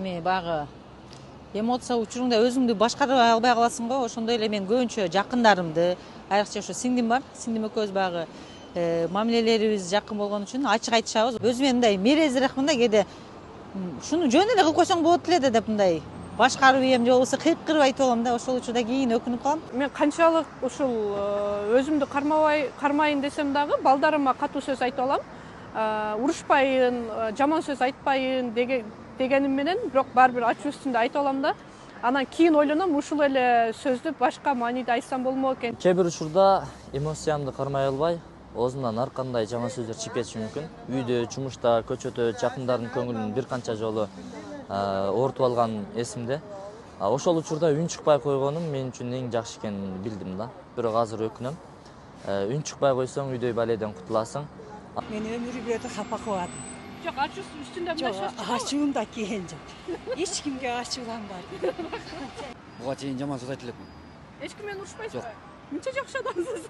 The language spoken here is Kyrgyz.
эми баягы эмоция учуруңда өзүңдү башкара албай каласың го. Ошондой эле мен көбүнчө жакындарымды, айрыкча ошо сиңдим бар. Сиңдим экөөбүз баягы мамилелерибиз жакын болгон үчүн ачык айтышабыз. Өзүм мындай мерезирээкмин да, кээде шуну жөн эле кылып койсоң болот эле деп мындай башкарып ийем же болбосо кыйкырып айтып алам да. Ошол учурда кийин өкүнүп калам. Мен канчалык ушул өзүмдү кармайын десем дагы балдарыма катуу сөз айтып алам. Урушпайын, жаман сөз айтпайын дегеним менен, бирок баары бир ачуу үстүндө айтып алам да. Анан кийин ойлоном, ушул эле сөздү башка мааниде айтсам болмок экен. Кээ бир учурда эмоциямды кармай албай, оозумдан ар кандай жаман сөздөр чыгып кетиши мүмкүн. Үйдө, жумушта, көчөдө жакындардын көңүлүн бир канча жолу оорутуп алган эсимде. Ошол учурда үн чыкпай койгонум мен үчүн эң жакшы экенин билдим да. Бирок азыр өкүнөм. Үн чыкпай койсоң үйдөй баледен кутуласың. Мен өмүрү бөтө капа кылбадым. Жок, ачуу үстүндө мындай сөз чыкпады. Ачуум да келген жок. Эч кимге ачууланбадым. Буга чейин жаман сөз айтып элекмин. Эч ким мени урушпайсыз Жок. го? Мынча жакшы адамсыз.